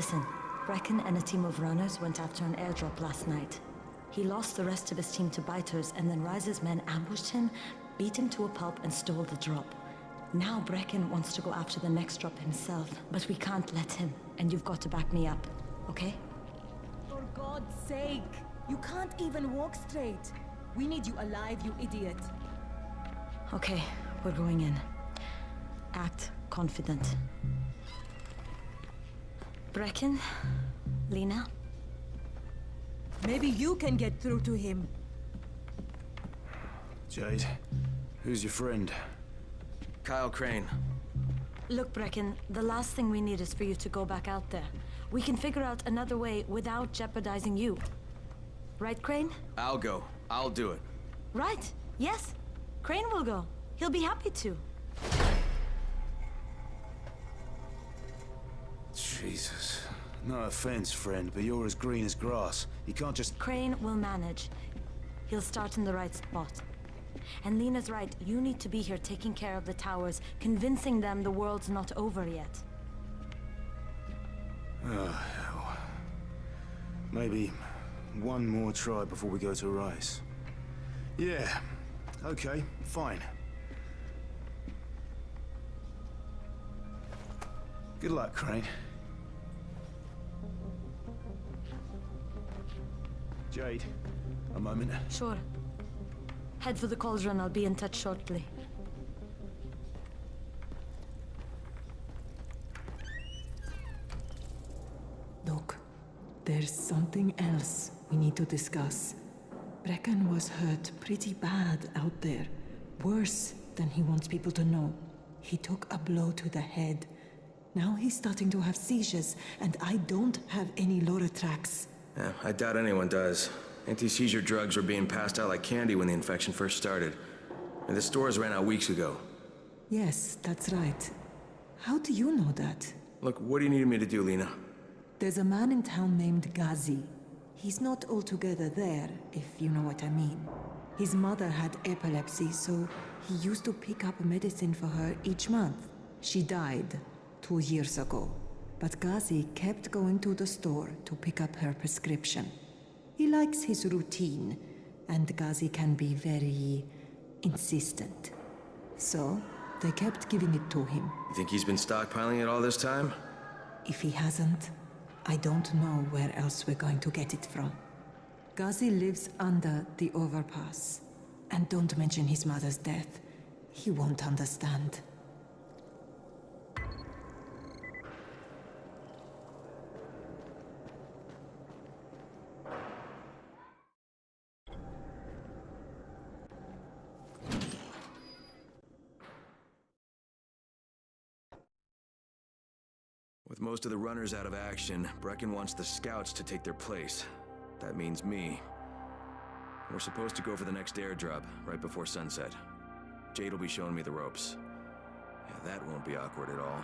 Listen, Brecken and a team of runners went after an airdrop last night. He lost the rest of his team to biters, and then Rise's men ambushed him, beat him to a pulp, and stole the drop. Now Brecken wants to go after the next drop himself, but we can't let him, and you've got to back me up, okay? For God's sake! You can't even walk straight! We need you alive, you idiot! Okay, we're going in. Act confident. Brecken? Lena? Maybe you can get through to him. Jade, who's your friend? Kyle Crane. Look, Brecken, the last thing we need is for you to go back out there. We can figure out another way without jeopardizing you. Right, Crane? I'll go. I'll do it. Right. Yes. Crane will go. He'll be happy to. Jesus. No offense, friend, but you're as green as grass. You can't just... Crane will manage. He'll start in the right spot. And Lena's right, you need to be here taking care of the towers, convincing them the world's not over yet. Oh, hell. Maybe one more try before we go to Rice. Yeah, okay, fine. Good luck, Crane. Jade, a moment. Sure. Head for the cauldron, I'll be in touch shortly. Look, there's something else we need to discuss. Brecken was hurt pretty bad out there. Worse than he wants people to know. He took a blow to the head. Now he's starting to have seizures, and I don't have any Loratrax. Yeah, I doubt anyone does. Anti-seizure drugs were being passed out like candy when the infection first started. And the stores ran out weeks ago. Yes, that's right. How do you know that? Look, what do you need me to do, Lena? There's a man in town named Ghazi. He's not altogether there, if you know what I mean. His mother had epilepsy, so he used to pick up medicine for her each month. She died 2 years ago, but Ghazi kept going to the store to pick up her prescription. He likes his routine, and Ghazi can be very insistent. So, they kept giving it to him. You think he's been stockpiling it all this time? If he hasn't, I don't know where else we're going to get it from. Ghazi lives under the overpass. And don't mention his mother's death. He won't understand. With most of the runners out of action, Brecken wants the scouts to take their place. That means me. We're supposed to go for the next airdrop, right before sunset. Jade will be showing me the ropes. Yeah, that won't be awkward at all.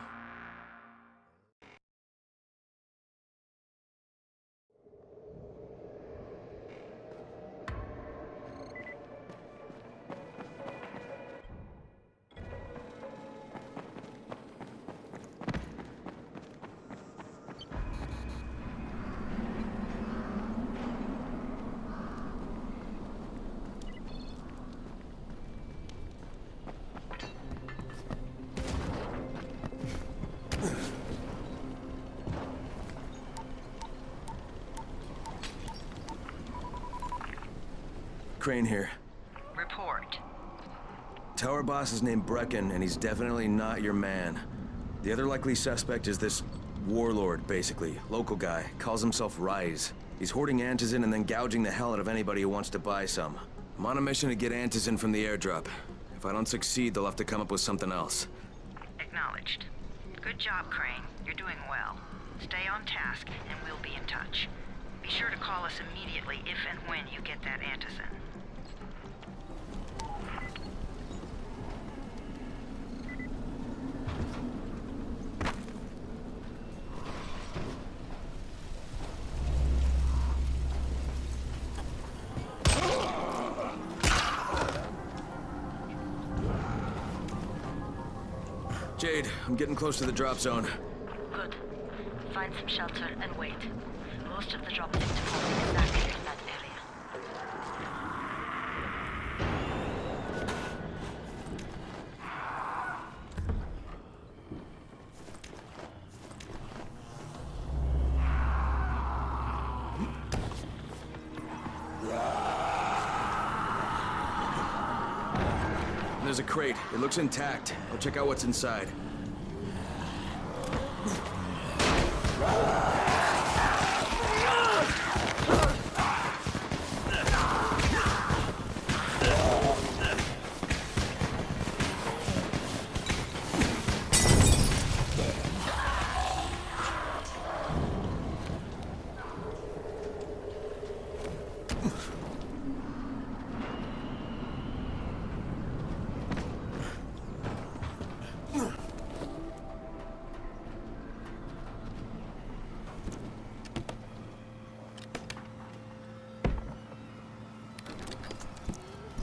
Crane here. Report. Tower boss is named Brecken, and he's definitely not your man. The other likely suspect is this warlord, basically. Local guy. Calls himself Rise. He's hoarding antizin and then gouging the hell out of anybody who wants to buy some. I'm on a mission to get antizin from the airdrop. If I don't succeed, they'll have to come up with something else. Acknowledged. Good job, Crane. You're doing well. Stay on task, and we'll be in touch. Be sure to call us immediately if and when you get that antizin. Jade, I'm getting close to the drop zone. Good. 5 find some shelter and wait. Most of the drops seem to fall exactly in that area. There's a crate. It looks intact. I'll check out what's inside.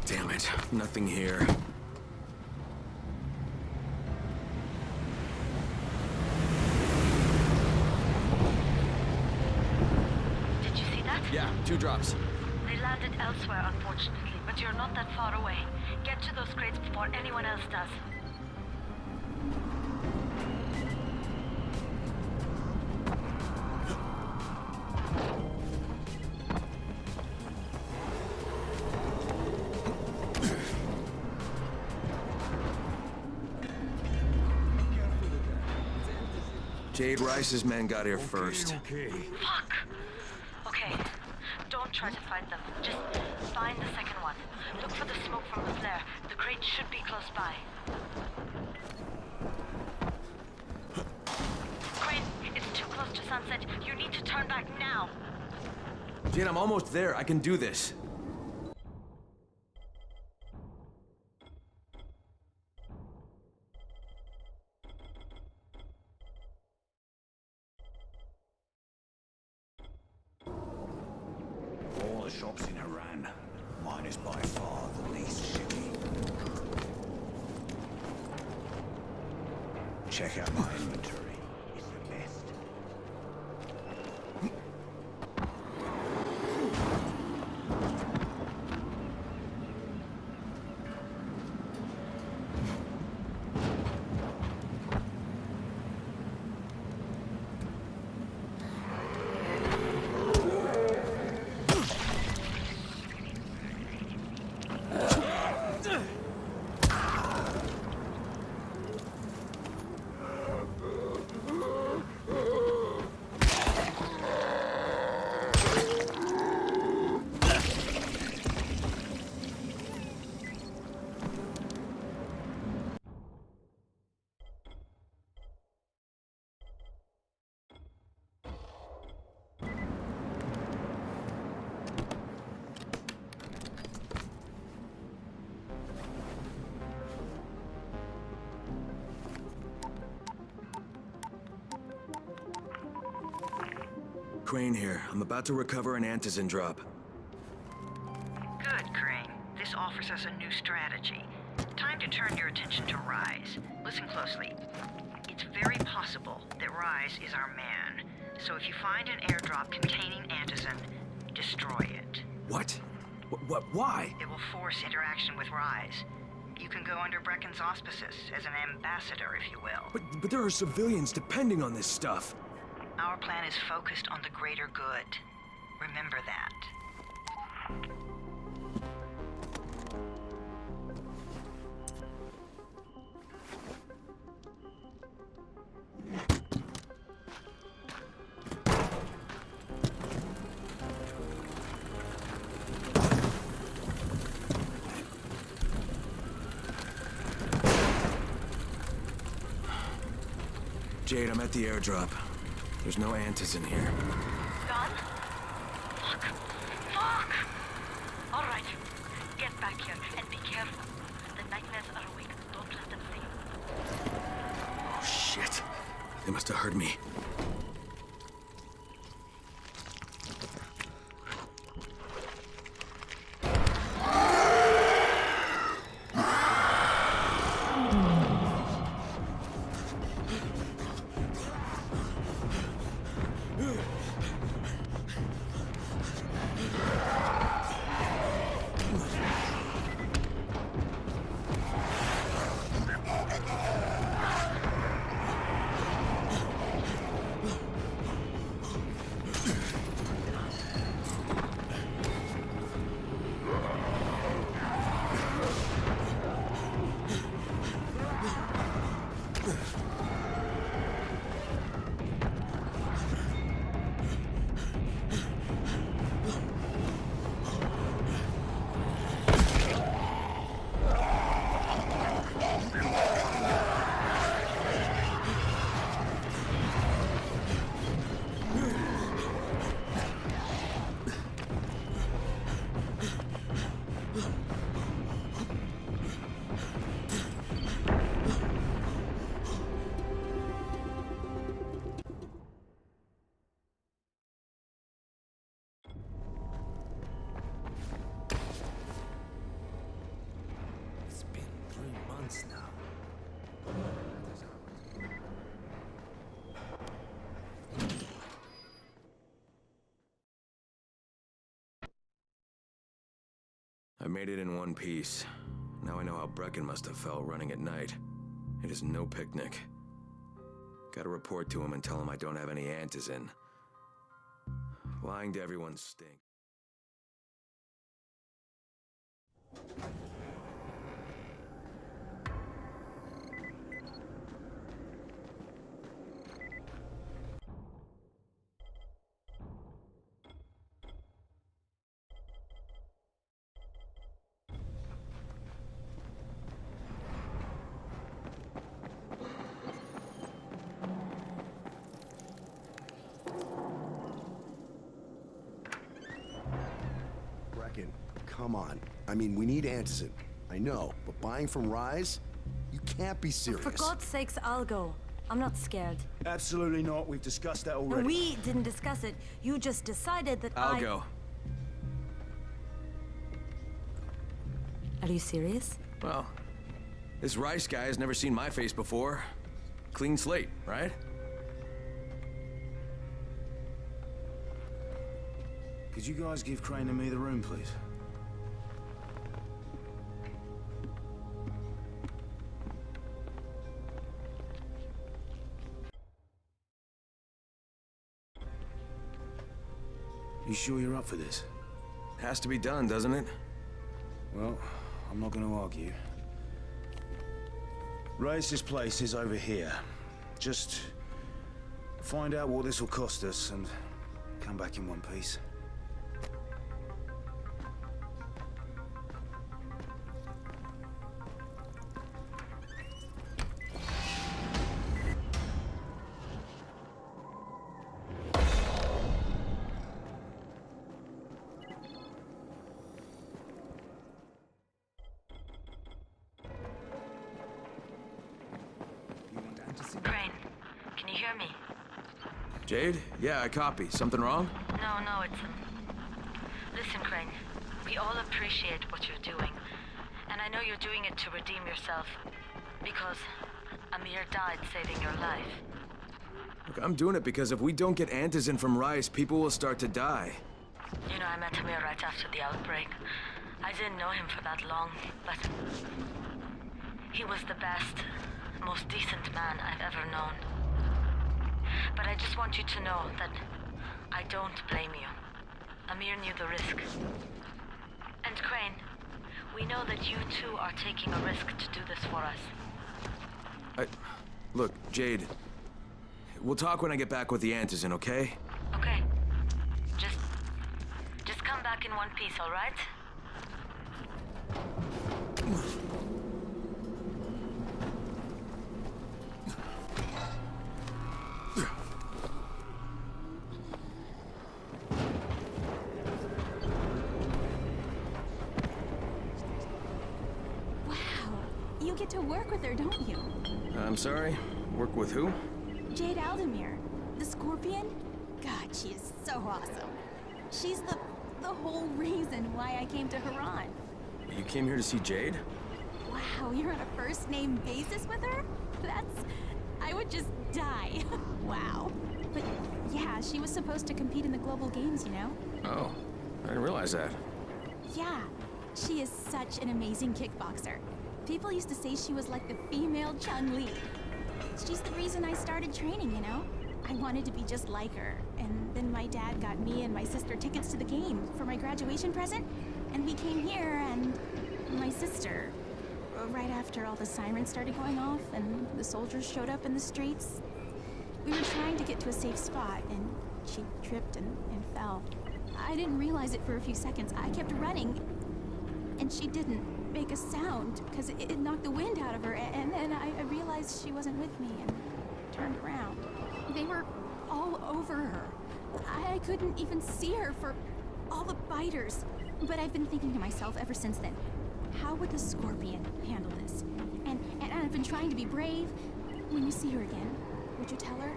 Damn it, nothing here. Did you see that? Yeah, 2 drops. They landed elsewhere, unfortunately, but you're not that far away. Get to those crates before anyone else does. Jade Rice's men got here first. Fuck! Okay, don't try to fight them. Just find the second one. Look for the smoke from the flare. The crate should be close by. Crane, it's too close to sunset. You need to turn back now. Jade, I'm almost there. I can do this. All the shops in Iran. Mine is by far the least shitty. Check out my inventory. It's the best. Crane here. I'm about to recover an antizin drop. Good, Crane. This offers us a new strategy. Time to turn your attention to Rise. Listen closely. It's very possible that Rise is our man. So if you find an airdrop containing antizin, destroy it. What? Why? It will force interaction with Rise. You can go under Brecken's auspices as an ambassador, if you will. But there are civilians depending on this stuff. Our plan is focused on the greater good. Remember that. Jade, I'm at the airdrop. There's no antizin here. Gone? Fuck. Fuck! All right. Get back here and be careful. The nightmares are awake. Don't let them see you. Oh, shit. They must have heard me. I made it in one piece. Now I know how Brecken must have felt running at night. It is no picnic. Gotta report to him and tell him I don't have any antizin. Lying to everyone stinks. Come on. I mean, we need antizin. I know, but buying from Rise? You can't be serious. For God's sakes, I'll go. I'm not scared. Absolutely not. We've discussed that already. No, we didn't discuss it. You just decided that I'll go. Are you serious? Well, this Rice guy has never seen my face before. Clean slate, right? Could you guys give Crane and me the room, please? You sure you're up for this? Has to be done, doesn't it? Well, I'm not going to argue. Race's place is over here. Just find out what this will cost us and come back in one piece. Crane, can you hear me? Jade? Yeah, I copy. Something wrong? No, it's... Listen, Crane, we all appreciate what you're doing. And I know you're doing it to redeem yourself. Because Amir died saving your life. Look, I'm doing it because if we don't get antizin from Rice, people will start to die. You know, I met Amir right after the outbreak. I didn't know him for that long, but... he was the best, most decent man I've ever known. But I just want you to know that I don't blame you. Amir knew the risk. And Crane, we know that you too are taking a risk to do this for us. Look, Jade, we'll talk when I get back with the antizin, okay? Okay. Just come back in one piece, all right? You get to work with her, don't you? I'm sorry? Work with who? Jade Aldemir, the Scorpion? God, she is so awesome. She's the whole reason why I came to Haran. You came here to see Jade? Wow, you're on a first-name basis with her? I would just die. Wow. But yeah, she was supposed to compete in the global games, you know? Oh, I didn't realize that. Yeah, she is such an amazing kickboxer. People used to say she was like the female Chun-Li. She's the reason I started training, you know? I wanted to be just like her. And then my dad got me and my sister tickets to the game for my graduation present. And we came here, and my sister, right after all the sirens started going off and the soldiers showed up in the streets, we were trying to get to a safe spot, and she tripped and fell. I didn't realize it for a few seconds. I kept running, and she didn't make a sound because it knocked the wind out of her, and then I realized she wasn't with me and turned around. They were all over her. I couldn't even see her for all the biters. But I've been thinking to myself ever since then, how would the Scorpion handle this? And I've been trying to be brave. When you see her again, would you tell her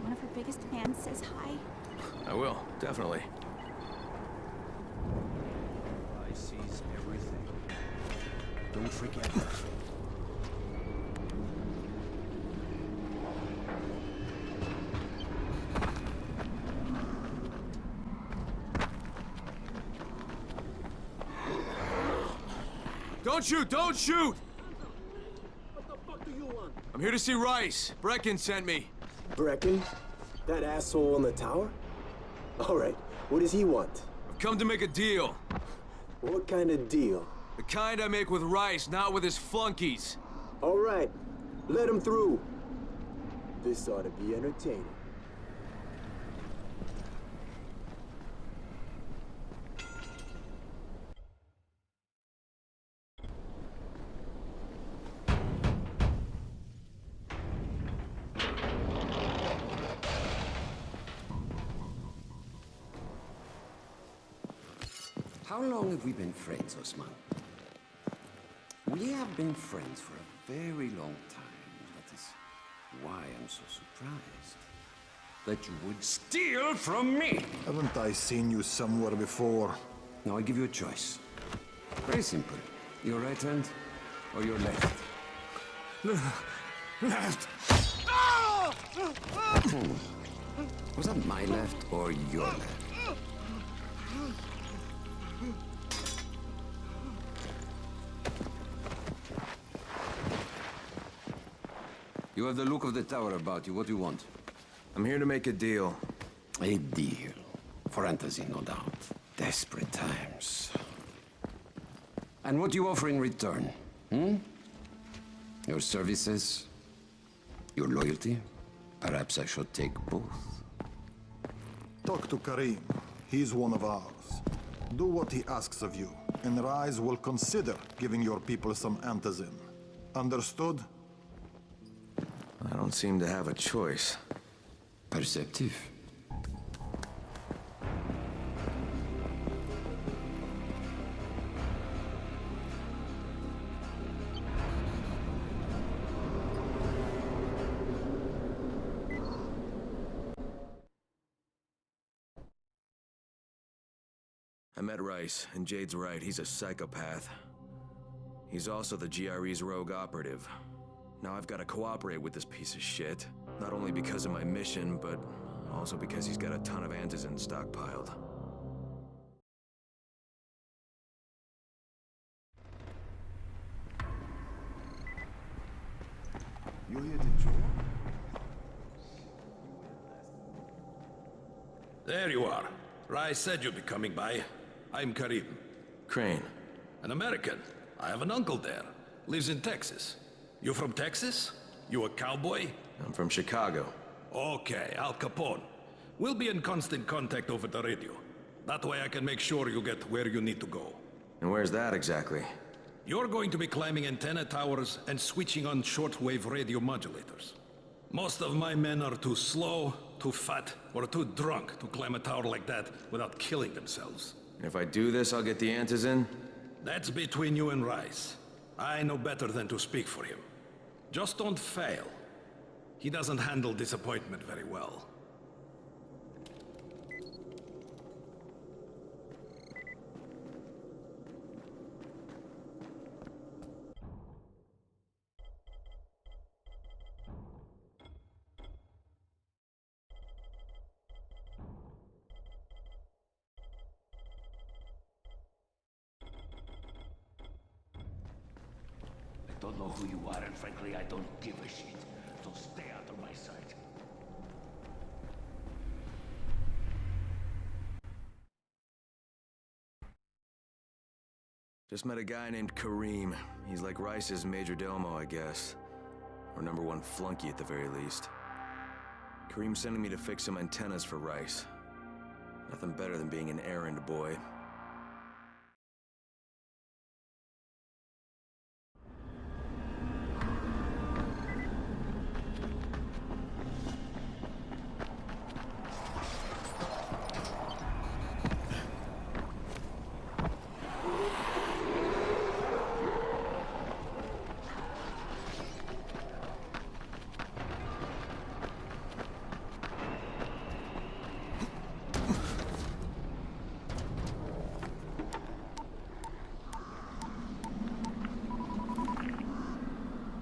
one of her biggest fans says hi? I will, definitely. I sees everything. Don't forget her. Don't shoot! Don't shoot! What the fuck do you want? I'm here to see Rice. Brecken sent me. Brecken? That asshole on the tower? Alright, what does he want? I've come to make a deal. What kind of deal? The kind I make with Rice, not with his flunkies. Alright, let him through. This ought to be entertaining. How long have we been friends, Osman? We have been friends for a very long time. That is why I'm so surprised that you would steal from me. Haven't I seen you somewhere before? Now I give you a choice. Very simple. Your right hand or your left? Left! Was that my left or your left? You have the look of the tower about you. What do you want? I'm here to make a deal. A deal. For Antazin, no doubt. Desperate times. And what do you offer in return? Your services? Your loyalty? Perhaps I should take both. Talk to Karim. He's one of ours. Do what he asks of you, and Rise will consider giving your people some Antazin. Understood? I don't seem to have a choice. Perceptive. I met Rice, and Jade's right, he's a psychopath. He's also the GRE's rogue operative. Now I've got to cooperate with this piece of shit. Not only because of my mission, but also because he's got a ton of Antizin stockpiled. You're here to join? There you are. Rice said you'd be coming by. I'm Karim. Crane. An American. I have an uncle there. Lives in Texas. You from Texas? You a cowboy? I'm from Chicago. Okay, Al Capone. We'll be in constant contact over the radio. That way I can make sure you get where you need to go. And where's that exactly? You're going to be climbing antenna towers and switching on shortwave radio modulators. Most of my men are too slow, too fat, or too drunk to climb a tower like that without killing themselves. And if I do this, I'll get the Antizin? That's between you and Rice. I know better than to speak for him. Just don't fail. He doesn't handle disappointment very well. I don't know who you are, and frankly, I don't give a shit. So stay out of my sight. Just met a guy named Karim. He's like Rice's major domo, I guess. Or number one flunky at the very least. Karim's sending me to fix some antennas for Rice. Nothing better than being an errand boy.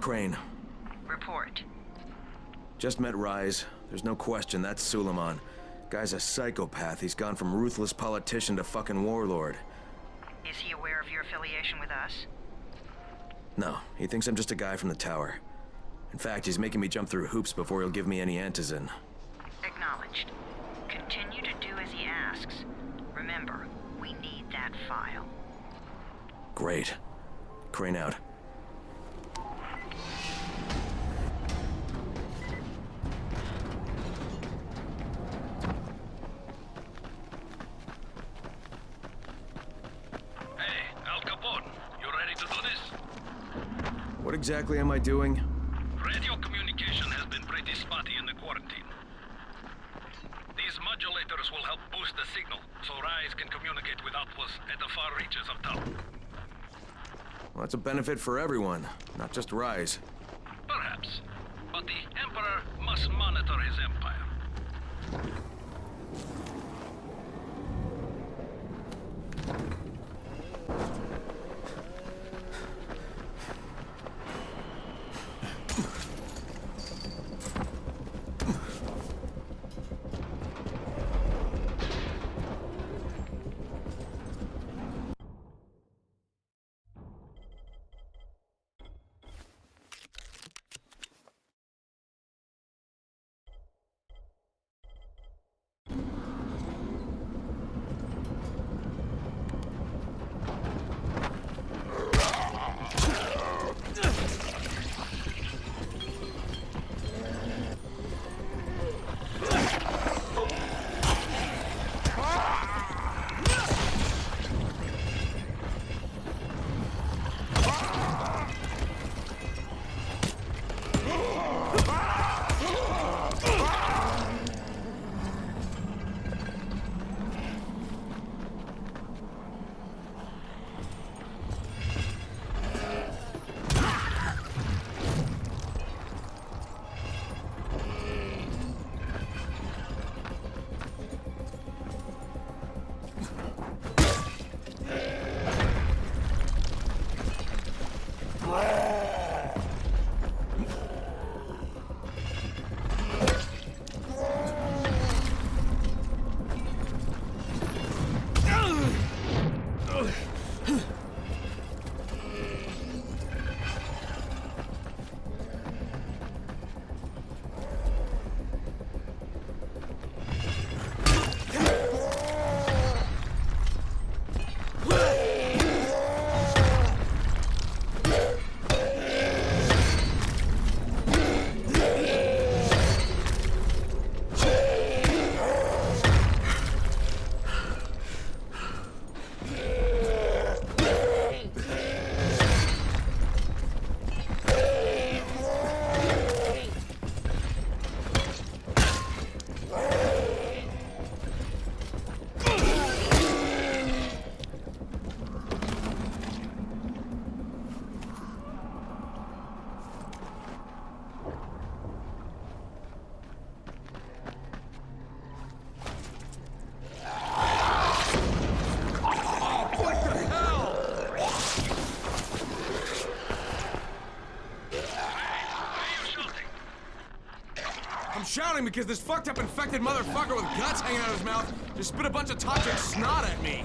Crane. Report. Just met Rise. There's no question, that's Suleiman. Guy's a psychopath. He's gone from ruthless politician to fucking warlord. Is he aware of your affiliation with us? No, he thinks I'm just a guy from the tower. In fact, he's making me jump through hoops before he'll give me any antizin. Acknowledged. Continue to do as he asks. Remember, we need that file. Great. Crane out. What exactly am I doing? Radio communication has been pretty spotty in the quarantine. These modulators will help boost the signal, so Rise can communicate with outposts at the far reaches of town. Well, that's a benefit for everyone, not just Rise. Perhaps. But the Emperor must monitor his empire. Shouting because this fucked up infected motherfucker with guts hanging out of his mouth just spit a bunch of toxic snot at me.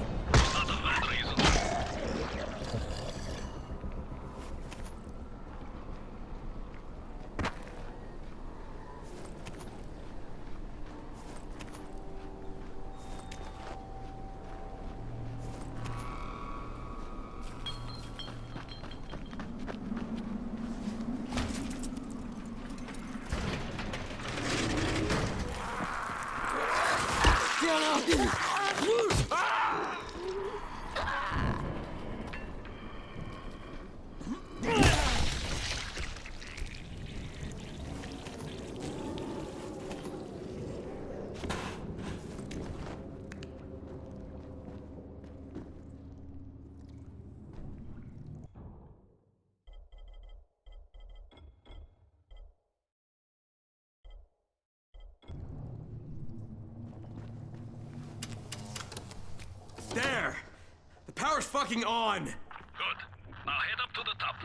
There! The power's fucking on! Good. Now head up to the top.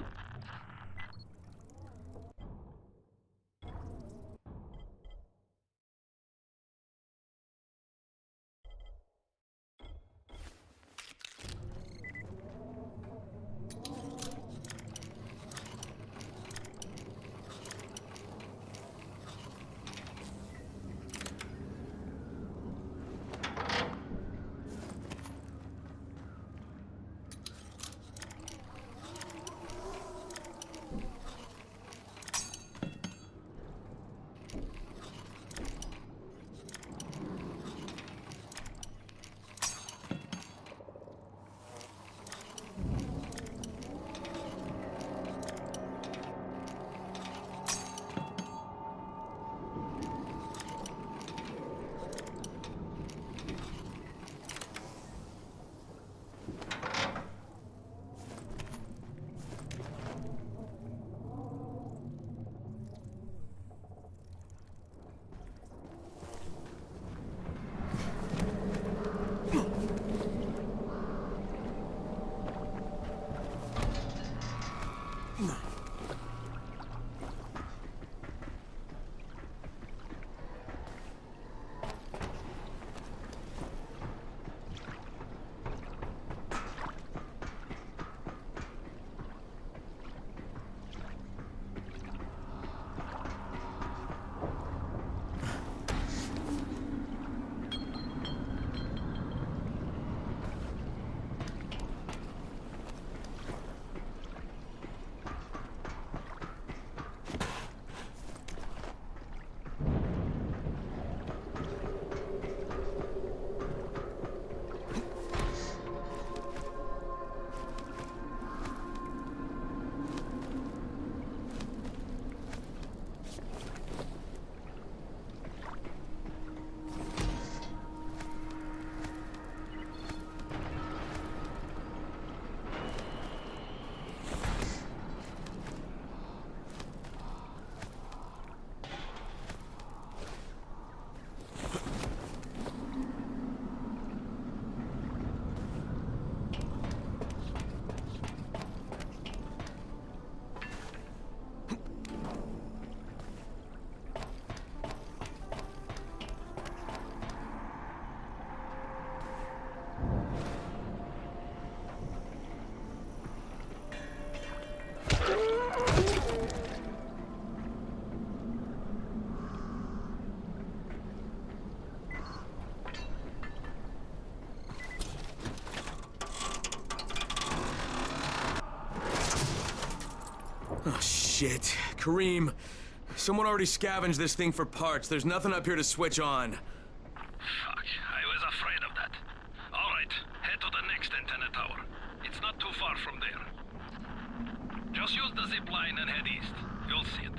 Oh, shit. Kareem, someone already scavenged this thing for parts. There's nothing up here to switch on. Fuck, I was afraid of that. All right, head to the next antenna tower. It's not too far from there. Just use the zip line and head east. You'll see it.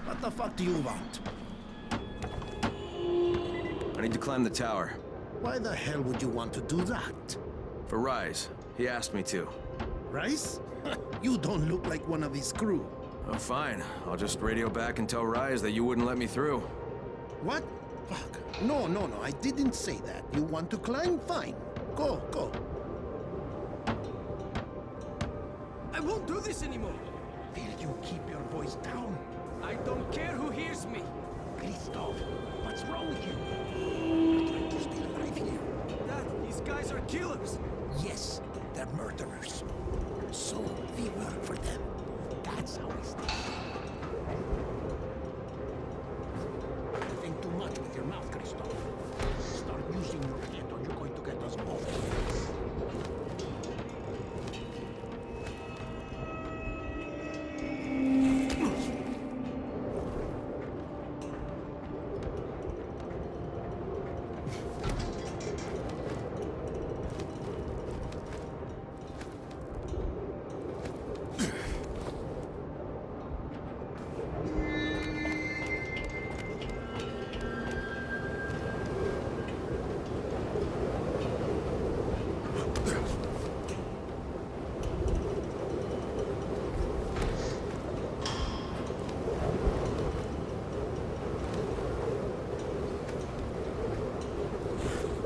What the fuck do you want? I need to climb the tower. Why the hell would you want to do that? For Rise. He asked me to. Rice? You don't look like one of his crew. Oh, fine. I'll just radio back and tell Rise that you wouldn't let me through. What? Fuck. No, I didn't say that. You want to climb? Fine. Go. I won't do this anymore. Will you keep your voice down? I don't care who hears me. Christoph, what's wrong with you? You're trying to stay alive here. Dad, these guys are killers. Yes, they're murderers. So we work for them. That's how we stay. You think too much with your mouth, Christoph. Start using your head or you're going to get us both.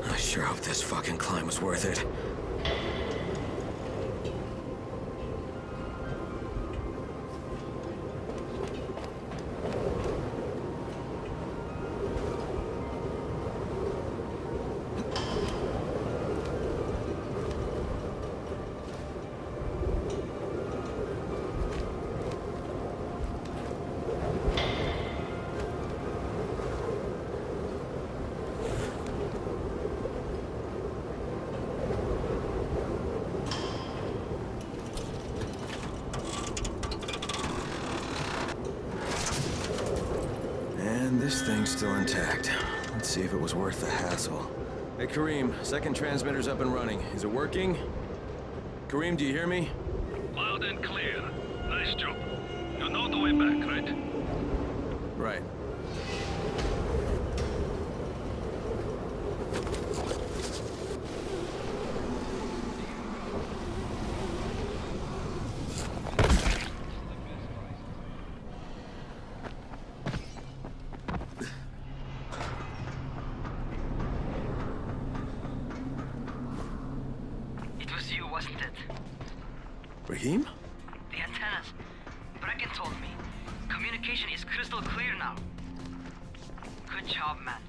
I sure hope this fucking climb was worth it. This thing's still intact. Let's see if it was worth the hassle. Hey, Kareem, second transmitter's up and running. Is it working? Kareem, do you hear me? Loud and clear. Nice job. You know the way back, right? Right. Raheem? The antennas. Brecken told me. Communication is crystal clear now. Good job, man.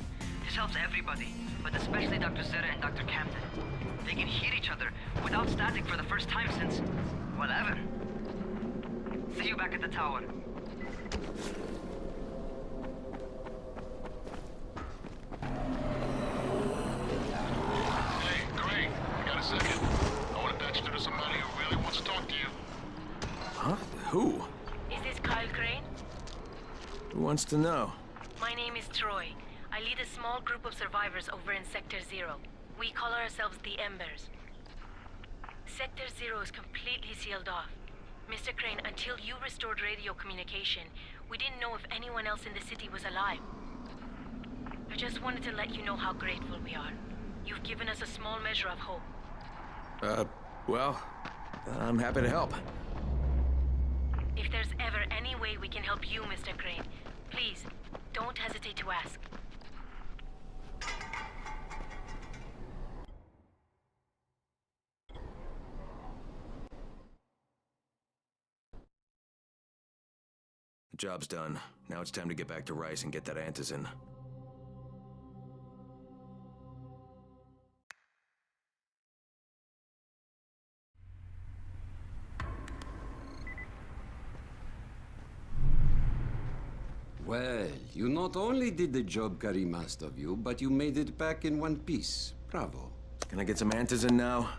This helps everybody, but especially Dr. Zira and Dr. Camden. They can hear each other without static for the first time since, well, ever. See you back at the tower. Hey, Craig, you got a second? I want to patch you to somebody who really wants to talk to you. Huh? Who? Is this Kyle Crane? Who wants to know? My name is Troy. I lead a small group of survivors over in Sector 0. We call ourselves the Embers. Sector 0 is completely sealed off. Mr. Crane, until you restored radio communication, we didn't know if anyone else in the city was alive. I just wanted to let you know how grateful we are. You've given us a small measure of hope. Well, I'm happy to help. If there's ever any way we can help you, Mr. Crane, please, don't hesitate to ask. The job's done. Now it's time to get back to Rice and get that antizin. Well, you not only did the job Karim asked of you, but you made it back in one piece. Bravo. Can I get some antizin now?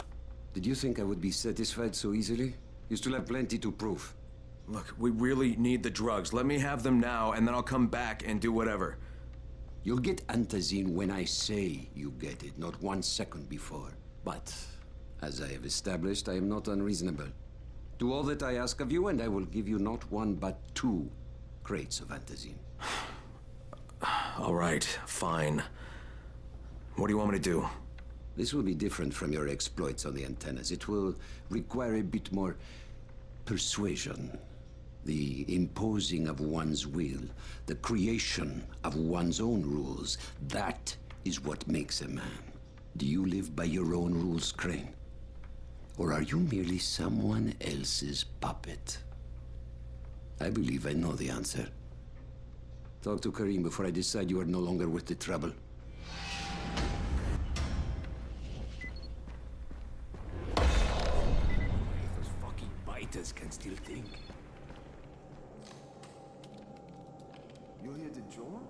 Did you think I would be satisfied so easily? You still have plenty to prove. Look, we really need the drugs. Let me have them now, and then I'll come back and do whatever. You'll get antizin when I say you get it, not 1 second before. But, as I have established, I am not unreasonable. Do all that I ask of you, and I will give you not 1, but 2 crates of antizin. All right, fine. What do you want me to do? This will be different from your exploits on the antennas. It will require a bit more persuasion. The imposing of one's will, the creation of one's own rules. That is what makes a man. Do you live by your own rules, Crane? Or are you merely someone else's puppet? I believe I know the answer. Talk to Karim before I decide you are no longer worth the trouble. Those fucking biters can still think. You're here to join?